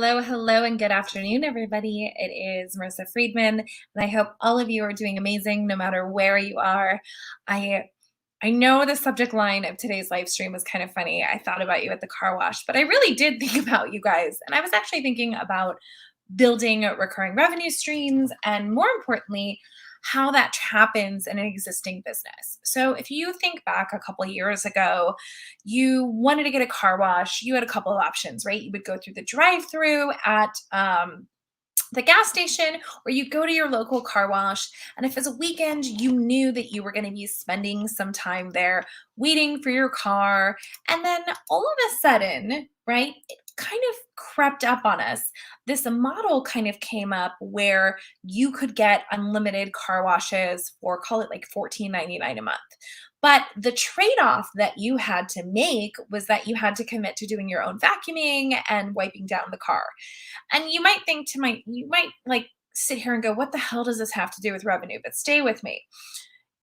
Hello, hello, and good afternoon, everybody. It is Marissa Friedman, and I hope all of you are doing amazing no matter where you are. I I know the subject line of today's live stream was kind of funny. I thought about you at the car wash, but I really did think about you guys. And I was actually thinking about building recurring revenue streams and, more importantly, how that happens in an existing business. So if you think back a couple of years ago, you wanted to get a car wash, you had a couple of options, right? You would go through the drive-through at the gas station, or you go to your local car wash. And if it's a weekend, you knew that you were going to be spending some time there waiting for your car. And then all of a sudden, right, it kind of crept up on us. This model kind of came up where you could get unlimited car washes for, call it like $14.99 a month. But the trade off that you had to make was that you had to commit to doing your own vacuuming and wiping down the car. And you might like sit here and go, what the hell does this have to do with revenue? But stay with me.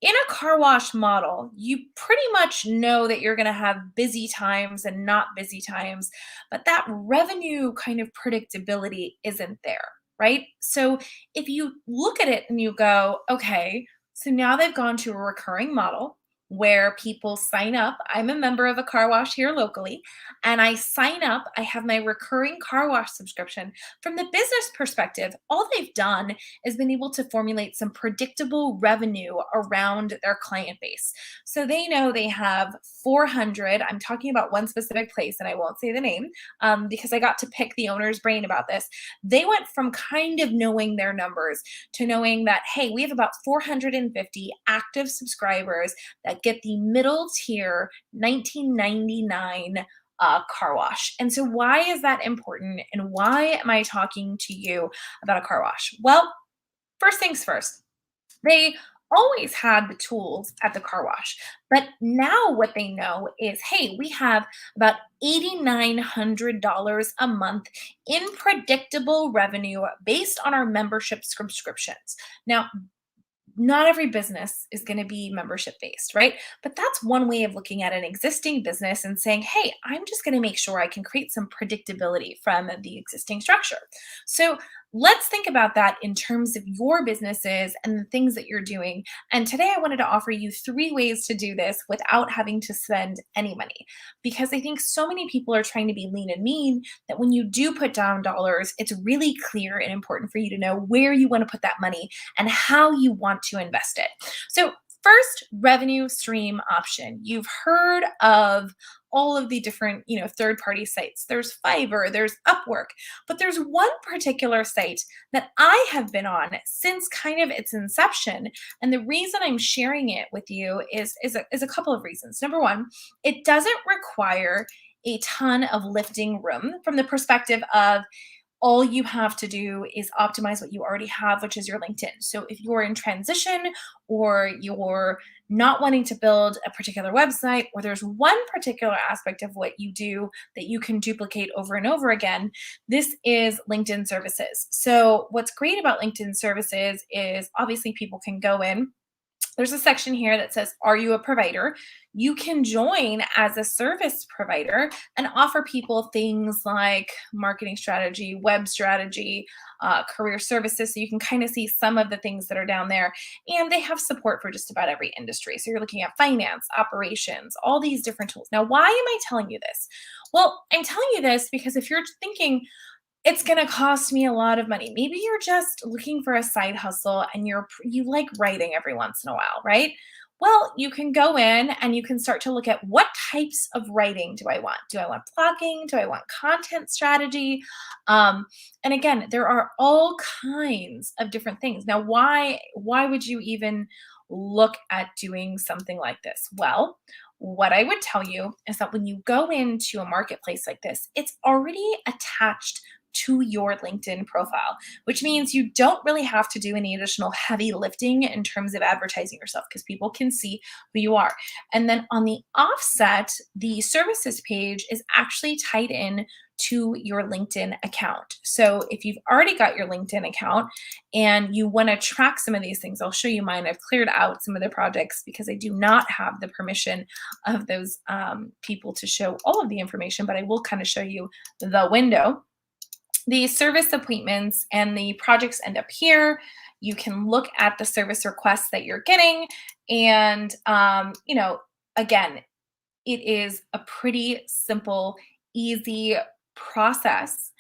In a car wash model, you pretty much know that you're going to have busy times and not busy times, but that revenue kind of predictability isn't there, right? So if you look at it and you go, okay, so now they've gone to a recurring model where people sign up. I'm a member of a car wash here locally, and I sign up. I have my recurring car wash subscription. From the business perspective, all they've done is been able to formulate some predictable revenue around their client base. So they know they have 400. I'm talking about one specific place, and I won't say the name because I got to pick the owner's brain about this. They went from kind of knowing their numbers to knowing that, hey, we have about 450 active subscribers that get the middle tier 1999 car wash. And so, why is that important? And why am I talking to you about a car wash? Well, first things first, they always had the tools at the car wash. But now what they know is, hey, we have about $8,900 a month in predictable revenue based on our membership subscriptions. Now, not every business is going to be membership based, right? But that's one way of looking at an existing business and saying, hey, I'm just going to make sure I can create some predictability from the existing structure. So let's think about that in terms of your businesses and the things that you're doing. And today I wanted to offer you 3 ways to do this without having to spend any money. Because I think so many people are trying to be lean and mean that when you do put down dollars, it's really clear and important for you to know where you want to put that money and how you want to invest it. So, first revenue stream option. You've heard of all of the different, third-party sites. There's Fiverr, there's Upwork, but there's one particular site that I have been on since kind of its inception. And the reason I'm sharing it with you is a couple of reasons. Number one, it doesn't require a ton of lifting room from the perspective of all you have to do is optimize what you already have, which is your LinkedIn. So if you're in transition or you're not wanting to build a particular website, or there's one particular aspect of what you do that you can duplicate over and over again, this is LinkedIn services. So what's great about LinkedIn services is obviously people can go in. There's a section here that says, are you a provider? You can join as a service provider and offer people things like marketing strategy, web strategy, career services. So you can kind of see some of the things that are down there. And they have support for just about every industry. So you're looking at finance, operations, all these different tools. Now, why am I telling you this? Well, I'm telling you this because if you're thinking, it's going to cost me a lot of money. Maybe you're just looking for a side hustle and you like writing every once in a while, right? Well, you can go in and you can start to look at what types of writing do I want? Do I want blogging? Do I want content strategy? And again, there are all kinds of different things. Now, why would you even look at doing something like this? Well, what I would tell you is that when you go into a marketplace like this, it's already attached to your LinkedIn profile, which means you don't really have to do any additional heavy lifting in terms of advertising yourself because people can see who you are. And then on the offset, the services page is actually tied in to your LinkedIn account. So if you've already got your LinkedIn account and you want to track some of these things, I'll show you mine. I've cleared out some of the projects because I do not have the permission of those people to show all of the information, but I will kind of show you the window. The service appointments and the projects end up here. You can look at the service requests that you're getting. And, again, it is a pretty simple, easy process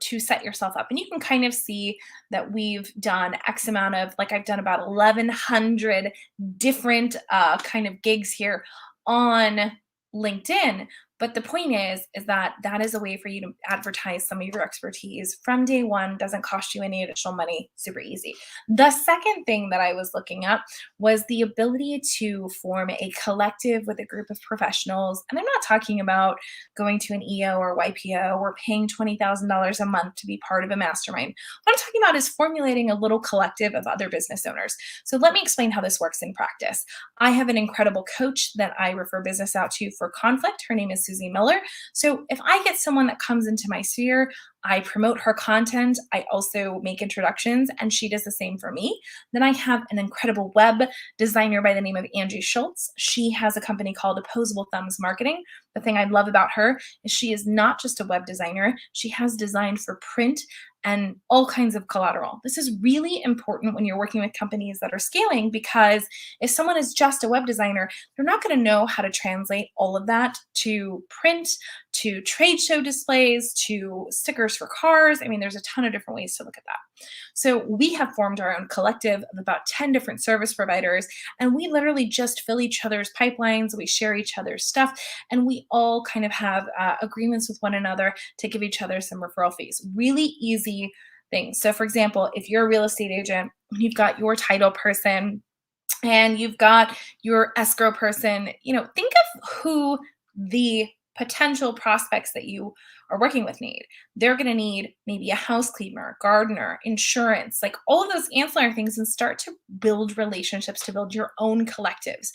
to set yourself up. And you can kind of see that we've done X amount of, like, I've done about 1,100 different kind of gigs here on LinkedIn. But the point is that that is a way for you to advertise some of your expertise from day one. Doesn't cost you any additional money. Super easy. The second thing that I was looking at was the ability to form a collective with a group of professionals. And I'm not talking about going to an EO or YPO or paying $20,000 a month to be part of a mastermind. What I'm talking about is formulating a little collective of other business owners. So let me explain how this works in practice. I have an incredible coach that I refer business out to for conflict. Her name is Susie Miller. So if I get someone that comes into my sphere, I promote her content. I also make introductions, and she does the same for me. Then I have an incredible web designer by the name of Angie Schultz. She has a company called Opposable Thumbs Marketing. The thing I love about her is she is not just a web designer. She has designed for print and all kinds of collateral. This is really important when you're working with companies that are scaling, because if someone is just a web designer, they're not going to know how to translate all of that to print, to trade show displays, to stickers for cars. I mean, there's a ton of different ways to look at that. So we have formed our own collective of about 10 different service providers, and we literally just fill each other's pipelines. We share each other's stuff, and we all kind of have agreements with one another to give each other some referral fees. Really easy things. So for example, if you're a real estate agent, you've got your title person and you've got your escrow person, think of who the potential prospects that you are working with need. They're going to need maybe a house cleaner, gardener, insurance, like all of those ancillary things, and start to build relationships to build your own collectives.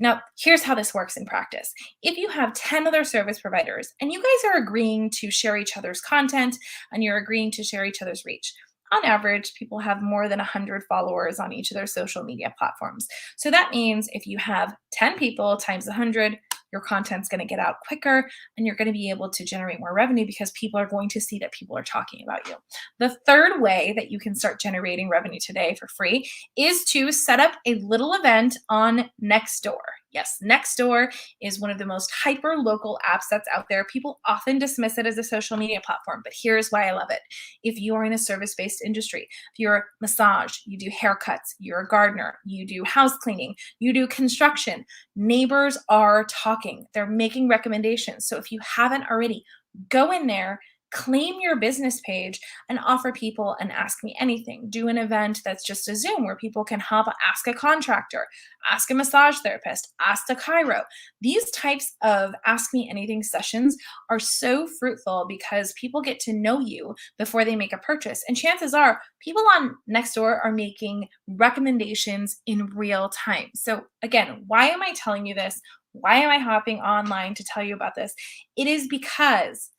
Now, here's how this works in practice. If you have 10 other service providers and you guys are agreeing to share each other's content and you're agreeing to share each other's reach, on average, people have more than 100 followers on each of their social media platforms. So that means if you have 10 people times 100, your content's going to get out quicker and you're going to be able to generate more revenue because people are going to see that people are talking about you. The third way that you can start generating revenue today for free is to set up a little event on Nextdoor. Yes, Nextdoor is one of the most hyper local apps that's out there. People often dismiss it as a social media platform, but here's why I love it. If you are in a service-based industry, if you're a massage, you do haircuts, you're a gardener, you do house cleaning, you do construction, neighbors are talking. They're making recommendations. So if you haven't already, go in there, claim your business page, and offer people an Ask Me Anything. Do an event that's just a Zoom where people can hop, ask a contractor, ask a massage therapist, ask a chiro. These types of Ask Me Anything sessions are so fruitful because people get to know you before they make a purchase. And chances are people on Nextdoor are making recommendations in real time. So again, why am I telling you this? Why am I hopping online to tell you about this? It is because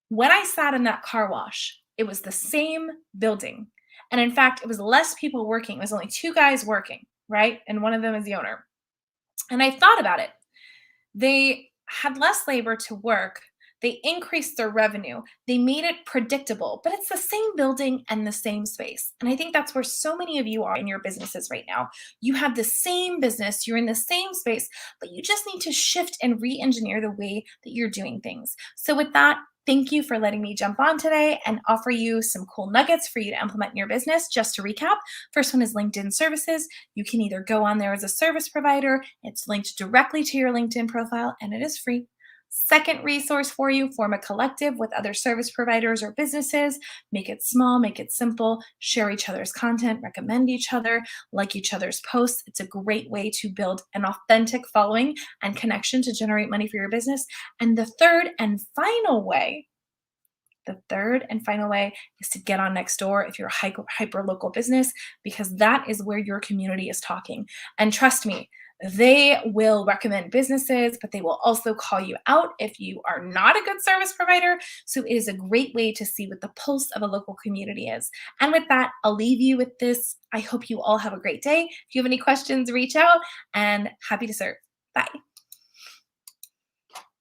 when I sat in that car wash, it was the same building. And in fact, it was less people working. It was only two guys working, right? And one of them is the owner. And I thought about it. They had less labor to work. They increased their revenue. They made it predictable, but it's the same building and the same space. And I think that's where so many of you are in your businesses right now. You have the same business, you're in the same space, but you just need to shift and re-engineer the way that you're doing things. So with that, thank you for letting me jump on today and offer you some cool nuggets for you to implement in your business. Just to recap, first one is LinkedIn services. You can either go on there as a service provider, it's linked directly to your LinkedIn profile, and it is free. Second resource for you, form a collective with other service providers or businesses. Make it small, make it simple, share each other's content, recommend each other, like each other's posts. It's a great way to build an authentic following and connection to generate money for your business. And the third and final way is to get on Nextdoor if you're a hyper local business, because that is where your community is talking. And trust me, they will recommend businesses, but they will also call you out if you are not a good service provider. So it is a great way to see what the pulse of a local community is. And with that, I'll leave you with this. I hope you all have a great day. If you have any questions, reach out, and happy to serve.